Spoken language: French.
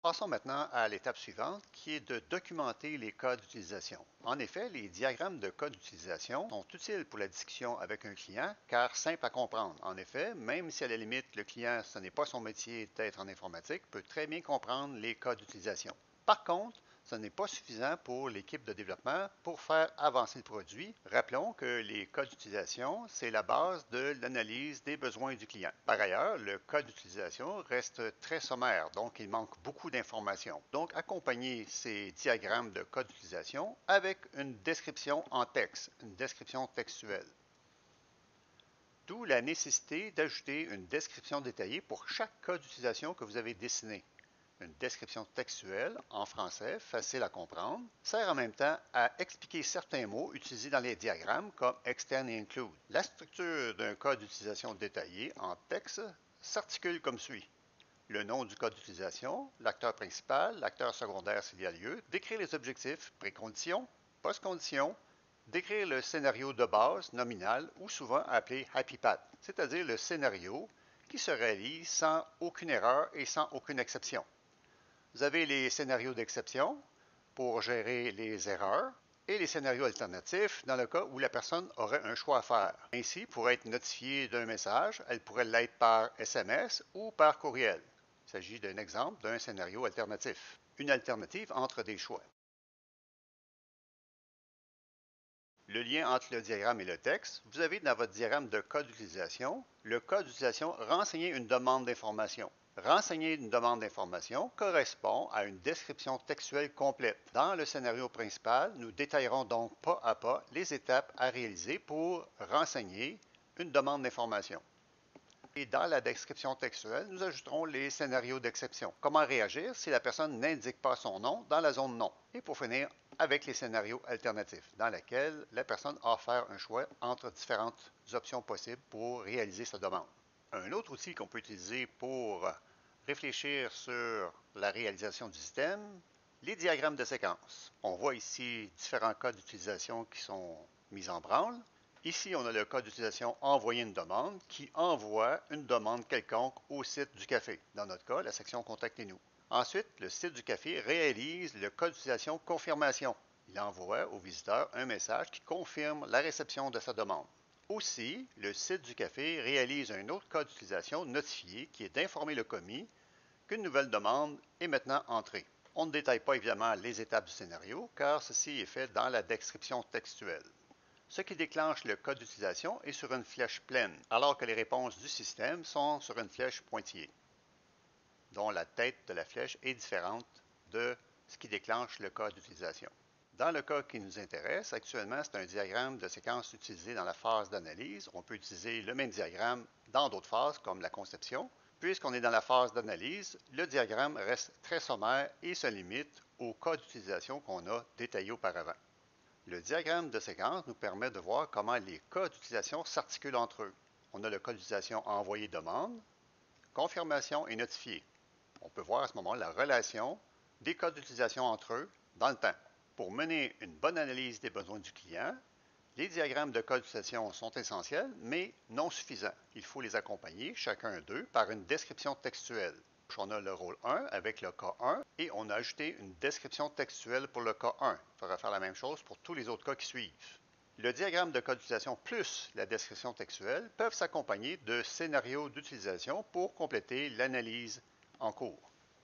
Passons maintenant à l'étape suivante qui est de documenter les cas d'utilisation. En effet, les diagrammes de cas d'utilisation sont utiles pour la discussion avec un client car simples à comprendre. En effet, même si à la limite le client, ce n'est pas son métier d'être en informatique, peut très bien comprendre les cas d'utilisation. Par contre, ce n'est pas suffisant pour l'équipe de développement pour faire avancer le produit. Rappelons que les cas d'utilisation, c'est la base de l'analyse des besoins du client. Par ailleurs, le cas d'utilisation reste très sommaire, donc il manque beaucoup d'informations. Donc, accompagnez ces diagrammes de cas d'utilisation avec une description en texte, une description textuelle. D'où la nécessité d'ajouter une description détaillée pour chaque cas d'utilisation que vous avez dessiné. Une description textuelle en français, facile à comprendre, sert en même temps à expliquer certains mots utilisés dans les diagrammes comme extend et include. La structure d'un cas d'utilisation détaillé en texte s'articule comme suit. Le nom du cas d'utilisation, l'acteur principal, l'acteur secondaire s'il y a lieu, décrire les objectifs, préconditions, post-conditions, décrire le scénario de base, nominal ou souvent appelé happy path, c'est-à-dire le scénario qui se réalise sans aucune erreur et sans aucune exception. Vous avez les scénarios d'exception pour gérer les erreurs et les scénarios alternatifs dans le cas où la personne aurait un choix à faire. Ainsi, pour être notifiée d'un message, elle pourrait l'être par SMS ou par courriel. Il s'agit d'un exemple d'un scénario alternatif. Une alternative entre des choix. Le lien entre le diagramme et le texte, vous avez dans votre diagramme de cas d'utilisation, le cas d'utilisation renseigner une demande d'information. Renseigner une demande d'information correspond à une description textuelle complète. Dans le scénario principal, nous détaillerons donc pas à pas les étapes à réaliser pour renseigner une demande d'information. Et dans la description textuelle, nous ajouterons les scénarios d'exception. Comment réagir si la personne n'indique pas son nom dans la zone non. Et pour finir, avec les scénarios alternatifs, dans lesquels la personne a à faire un choix entre différentes options possibles pour réaliser sa demande. Un autre outil qu'on peut utiliser pour réfléchir sur la réalisation du système, les diagrammes de séquence. On voit ici différents cas d'utilisation qui sont mis en branle. Ici, on a le cas d'utilisation envoyer une demande qui envoie une demande quelconque au site du café. Dans notre cas, la section Contactez-nous. Ensuite, le site du café réalise le cas d'utilisation confirmation. Il envoie au visiteur un message qui confirme la réception de sa demande. Aussi, le site du café réalise un autre cas d'utilisation notifié qui est d'informer le commis qu'une nouvelle demande est maintenant entrée. On ne détaille pas évidemment les étapes du scénario car ceci est fait dans la description textuelle. Ce qui déclenche le code d'utilisation est sur une flèche pleine, alors que les réponses du système sont sur une flèche pointillée, dont la tête de la flèche est différente de ce qui déclenche le code d'utilisation. Dans le cas qui nous intéresse, actuellement, c'est un diagramme de séquence utilisé dans la phase d'analyse. On peut utiliser le même diagramme dans d'autres phases, comme la conception. Puisqu'on est dans la phase d'analyse, le diagramme reste très sommaire et se limite au cas d'utilisation qu'on a détaillé auparavant. Le diagramme de séquence nous permet de voir comment les cas d'utilisation s'articulent entre eux. On a le cas d'utilisation envoyé demande, confirmation et notifié. On peut voir à ce moment la relation des cas d'utilisation entre eux dans le temps. Pour mener une bonne analyse des besoins du client, les diagrammes de cas d'utilisation sont essentiels, mais non suffisants. Il faut les accompagner, chacun d'eux, par une description textuelle. On a le rôle 1 avec le cas 1 et on a ajouté une description textuelle pour le cas 1. Il faudra faire la même chose pour tous les autres cas qui suivent. Le diagramme de cas d'utilisation plus la description textuelle peuvent s'accompagner de scénarios d'utilisation pour compléter l'analyse en cours.